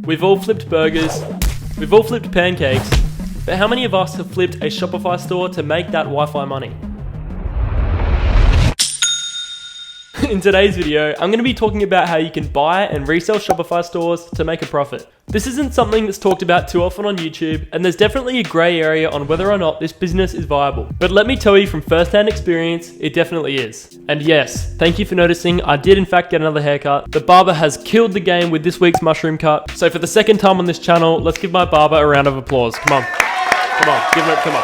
We've all flipped burgers, we've all flipped pancakes, but how many of us have flipped a Shopify store to make that Wi-Fi money? In today's video, I'm going to be talking about how you can buy and resell Shopify stores to make a profit. This isn't something that's talked about too often on YouTube, and there's definitely a grey area on whether or not this business is viable. But let me tell you from first-hand experience, it definitely is. And yes, thank you for noticing, I did in fact get another haircut. The barber has killed the game with this week's mushroom cut. So for the second time on this channel, let's give my barber a round of applause. Come on, give him a, come on.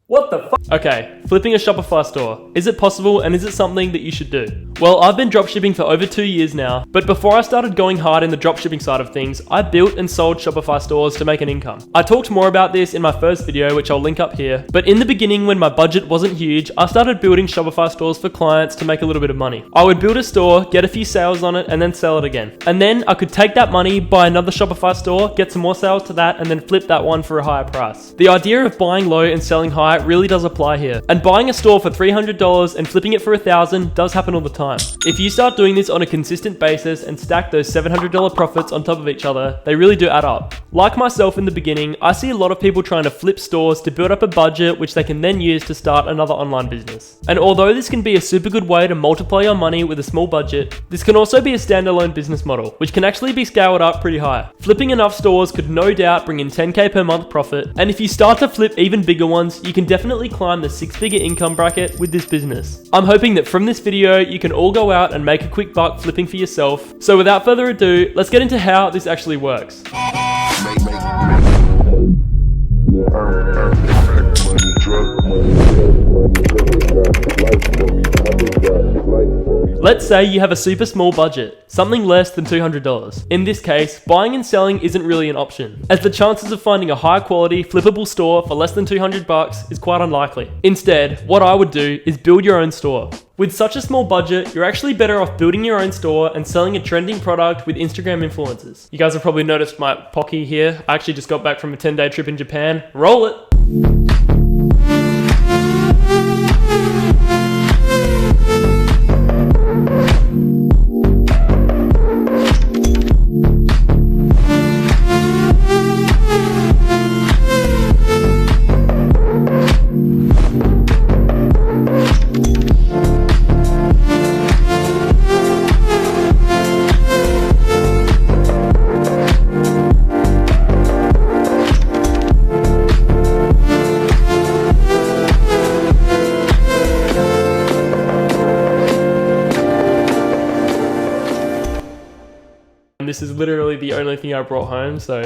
What the fuck? Okay, flipping a Shopify store. Is it possible and is it something that you should do? Well, I've been dropshipping for over 2 years now, but before I started going hard in the dropshipping side of things, I built and sold Shopify stores to make an income. I talked more about this in my first video, which I'll link up here, but in the beginning when my budget wasn't huge, I started building Shopify stores for clients to make a little bit of money. I would build a store, get a few sales on it, and then sell it again. And then I could take that money, buy another Shopify store, get some more sales to that, and then flip that one for a higher price. The idea of buying low and selling high really does apply here. And buying a store for $300 and flipping it for $1,000 does happen all the time. If you start doing this on a consistent basis and stack those $700 profits on top of each other, they really do add up. Like myself in the beginning, I see a lot of people trying to flip stores to build up a budget which they can then use to start another online business. And although this can be a super good way to multiply your money with a small budget, this can also be a standalone business model, which can actually be scaled up pretty high. Flipping enough stores could no doubt bring in 10K per month profit, and if you start to flip even bigger ones, you can definitely climb the 6-figure income bracket with this business. I'm hoping that from this video, you can all go out and make a quick buck flipping for yourself. So without further ado, let's get into how this actually works. Let's say you have a super small budget, something less than $200. In this case, buying and selling isn't really an option, as the chances of finding a high quality, flippable store for less than $200 is quite unlikely. Instead, what I would do is build your own store. With such a small budget, you're actually better off building your own store and selling a trending product with Instagram influencers. You guys have probably noticed my Pocky here. I actually just got back from a 10-day trip in Japan. Roll it! This is literally the only thing I brought home, so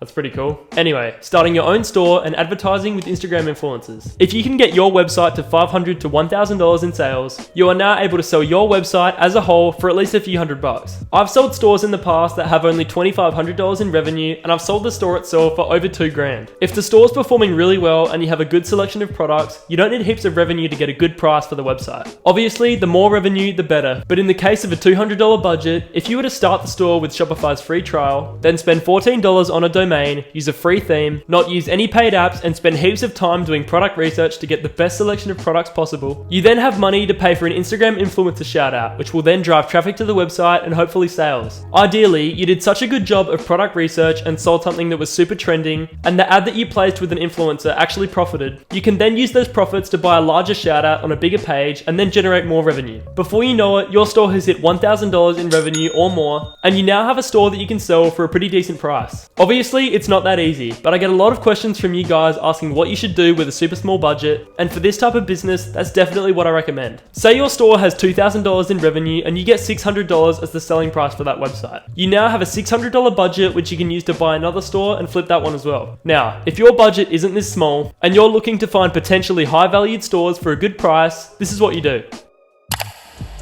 that's pretty cool. Anyway, starting your own store and advertising with Instagram influencers. If you can get your website to $500 to $1,000 in sales, you are now able to sell your website as a whole for at least a few $100. I've sold stores in the past that have only $2,500 in revenue, and I've sold the store itself for over $2,000. If the store's performing really well and you have a good selection of products, you don't need heaps of revenue to get a good price for the website. Obviously, the more revenue, the better. But in the case of a $200 budget, if you were to start the store with Shopify's free trial, then spend $14 on a domain, use a free theme, not use any paid apps, and spend heaps of time doing product research to get the best selection of products possible, you then have money to pay for an Instagram influencer shout out, which will then drive traffic to the website and hopefully sales. Ideally, you did such a good job of product research and sold something that was super trending, and the ad that you placed with an influencer actually profited. You can then use those profits to buy a larger shout out on a bigger page and then generate more revenue. Before you know it, your store has hit $1,000 in revenue or more, and you now have a store that you can sell for a pretty decent price. Obviously, it's not that easy, but I get a lot of questions from you guys asking what you should do with a super small budget, and for this type of business, that's definitely what I recommend. Say your store has $2,000 in revenue and you get $600 as the selling price for that website. You now have a $600 budget which you can use to buy another store and flip that one as well. Now, if your budget isn't this small and you're looking to find potentially high valued stores for a good price, this is what you do.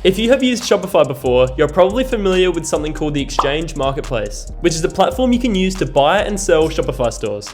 If you have used Shopify before, you're probably familiar with something called the Exchange Marketplace, which is a platform you can use to buy and sell Shopify stores.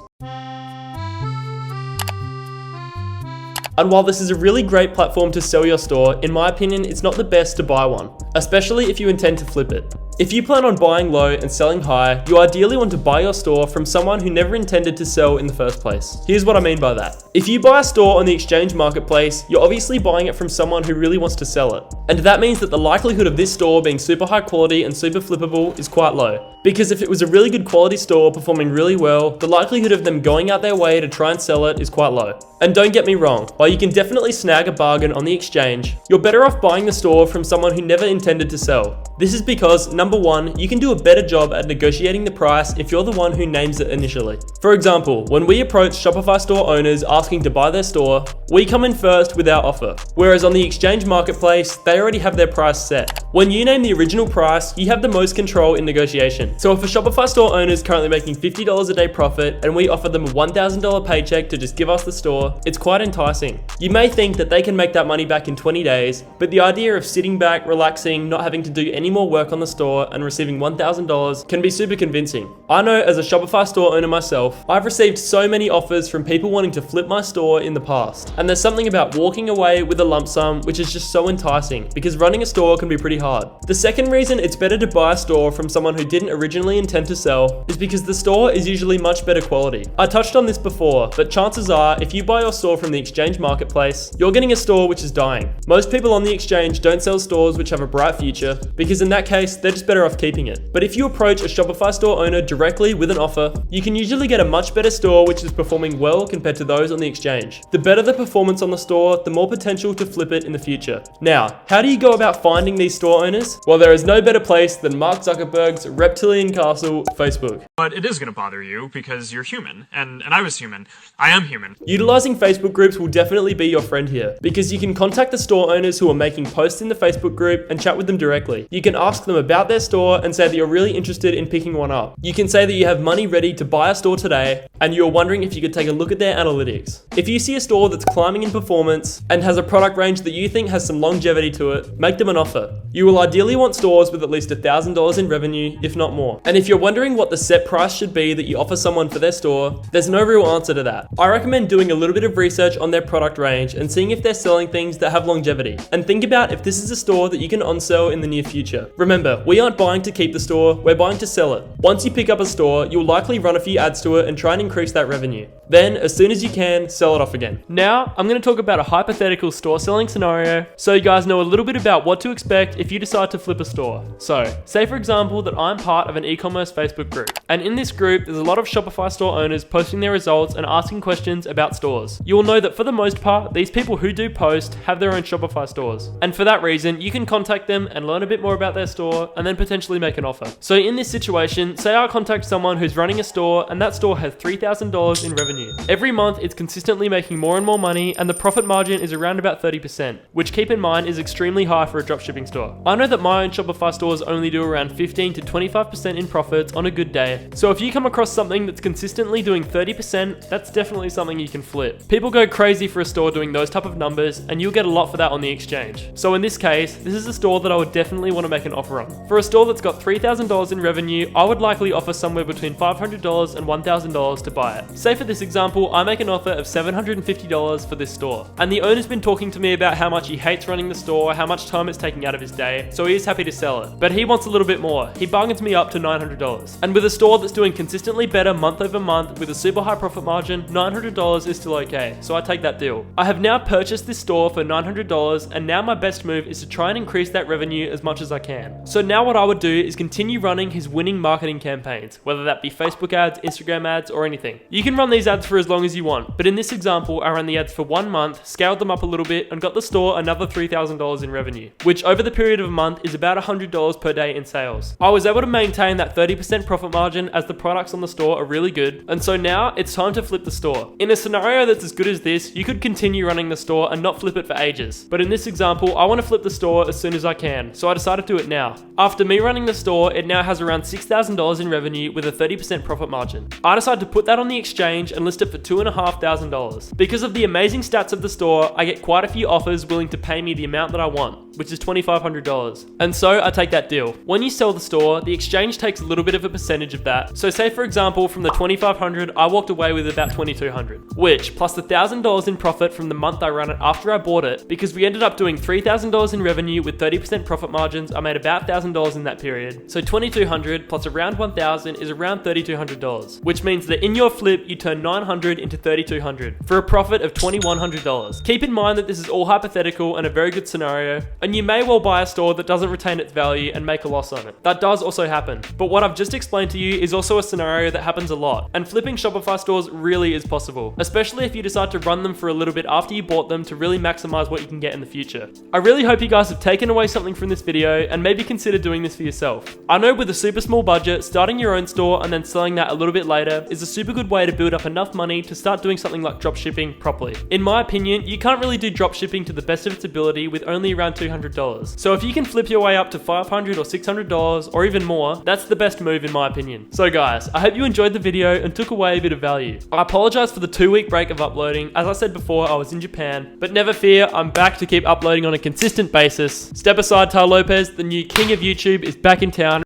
And while this is a really great platform to sell your store, in my opinion, it's not the best to buy one, especially if you intend to flip it. If you plan on buying low and selling high, you ideally want to buy your store from someone who never intended to sell in the first place. Here's what I mean by that. If you buy a store on the exchange marketplace, you're obviously buying it from someone who really wants to sell it. And that means that the likelihood of this store being super high quality and super flippable is quite low. Because if it was a really good quality store performing really well, the likelihood of them going out their way to try and sell it is quite low. And don't get me wrong, while you can definitely snag a bargain on the exchange, you're better off buying the store from someone who never intended to sell. This is because, number one, you can do a better job at negotiating the price if you're the one who names it initially. For example, when we approach Shopify store owners asking to buy their store, we come in first with our offer. Whereas on the exchange marketplace, they already have their price set. When you name the original price, you have the most control in negotiation. So if a Shopify store owner is currently making $50 a day profit and we offer them a $1,000 paycheck to just give us the store, it's quite enticing. You may think that they can make that money back in 20 days, but the idea of sitting back, relaxing, not having to do any more work on the store and receiving $1,000 can be super convincing. I know as a Shopify store owner myself, I've received so many offers from people wanting to flip my store in the past. And there's something about walking away with a lump sum which is just so enticing because running a store can be pretty hard. The second reason it's better to buy a store from someone who didn't originally intend to sell is because the store is usually much better quality. I touched on this before, but chances are if you buy your store from the exchange marketplace, you're getting a store which is dying. Most people on the exchange don't sell stores which have a bright future because in that case, they're just better off keeping it. But if you approach a Shopify store owner directly with an offer, you can usually get a much better store which is performing well compared to those on the exchange. The better the performance on the store, the more potential to flip it in the future. Now, how do you go about finding these store owners? Well, there is no better place than Mark Zuckerberg's reptilian castle, Facebook. But it is going to bother you because you're human, and I was human. I am human. Utilizing Facebook groups will definitely be your friend here because you can contact the store owners who are making posts in the Facebook group and chat with them directly. You can ask them about their store and say that you're really interested in picking one up. You can say that you have money ready to buy a store today and you're wondering if you could take a look at their analytics. If you see a store that's climbing in performance and has a product range that you think has some longevity to it, make them an offer. You will ideally want stores with at least $1,000 in revenue, if not more. And if you're wondering what the set price should be that you offer someone for their store, there's no real answer to that. I recommend doing a little bit of research on their product range and seeing if they're selling things that have longevity. And think about if this is a store that you can on-sell in the near future. Remember, we aren't buying to keep the store, we're buying to sell it. Once you pick up a store, you'll likely run a few ads to it and try and increase that revenue. Then, as soon as you can, sell it off again. Now, I'm going to talk about a hypothetical store selling scenario so you guys know a little bit about what to expect if you decide to flip a store. So, say for example that I'm part of an e-commerce Facebook group. And in this group, there's a lot of Shopify store owners posting their results and asking questions about stores. You will know that for the most part, these people who do post have their own Shopify stores. And for that reason, you can contact them and learn a bit more about their store and then potentially make an offer. So in this situation, say I contact someone who's running a store and that store has $3,000 in revenue. Every month, it's consistently making more and more money and the profit margin is around about 30%, which keep in mind is extremely high for a dropshipping store. I know that my own Shopify stores only do around 15 to 25% in profits on a good day. So if you come across something that's consistently doing 30%, that's definitely something you can flip. People go crazy for a store doing those type of numbers and you'll get a lot for that on the exchange. So in this case, this is a store that I would definitely want to make an offer on. For a store that's got $3,000 in revenue, I would likely offer somewhere between $500 and $1,000 to buy it. Say for this example, I make an offer of $750 for this store. And the owner's been talking to me about how much he hates running the store, how much time it's taking out of his day, so he is happy to sell it. But he wants a little bit more. He bargains me up to $900. And with a store that's doing consistently better month over month with a super high profit margin, $900 is still okay, so I take that deal. I have now purchased this store for $900 and now my best move is to try and increase that revenue as much as I can. So now what I would do is continue running his winning marketing campaigns, whether that be Facebook ads, Instagram ads, or anything. You can run these ads for as long as you want, but in this example, I ran the ads for 1 month, scaled them up a little bit, and got the store another $3,000 in revenue, which over the period of a month is about $100 per day in sales. I was able to maintain that 30% profit margin as the products on the store are really good, and so now it's time to flip the store. In a scenario that's as good as this, you could continue running the store and not flip it for ages. But in this example, I want to flip the store as soon as I can, so I decided to do it now. After me running the store, it now has around $6,000 in revenue with a 30% profit margin. I decided to put that on the exchange and list it for $2,500. Because of the amazing stats of the store, I get quite a few offers willing to pay me the amount that I want, which is $2,500. And so I take that deal. When you sell the store, the exchange takes a little bit of a percentage of that. So say for example, from the $2,500, I walked away with about $2,200, which plus the $1,000 in profit from the month I ran it after I bought it, because we ended up doing $3,000 in revenue with 30% profit margins I made about $1,000 in that period. So $2,200 plus around $1,000 is around $3,200, which means that in your flip, you turn $900 into $3,200 for a profit of $2,100. Keep in mind that this is all hypothetical and a very good scenario, and you may well buy a store that doesn't retain its value and make a loss on it. That does also happen. But what I've just explained to you is also a scenario that happens a lot, and flipping Shopify stores really is possible, especially if you decide to run them for a little bit after you bought them to really maximize what you can get in the future. I really hope you guys have taken away something from this video and maybe consider doing this for yourself. I know with a super small budget, starting your own store and then selling that a little bit later is a super good way to build up enough money to start doing something like dropshipping properly. In my opinion, you can't really do dropshipping to the best of its ability with only around $200. So if you can flip your way up to $500 or $600 or even more, that's the best move in my opinion. So guys, I hope you enjoyed the video and took away a bit of value. I apologize for the 2-week break of uploading. As I said before, I was in Japan, but never fear, I'm back to keep uploading on a consistent basis. Step aside, Tal Lopez, the new king of YouTube, is back in town.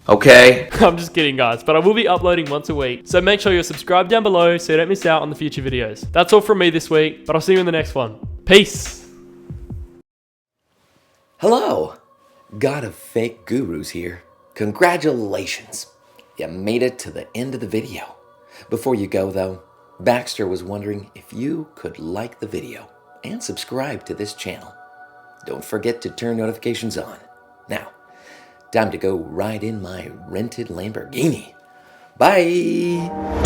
Okay. I'm just kidding guys, but I will be uploading once a week, so make sure you're subscribed down below so you don't miss out on the future videos. That's all from me this week, but I'll see you in the next one. Peace! Hello. God of Fake Gurus here. Congratulations. You made it to the end of the video. Before you go though, Baxter was wondering if you could like the video and subscribe to this channel. Don't forget to turn notifications on. Now, time to go ride in my rented Lamborghini. Bye!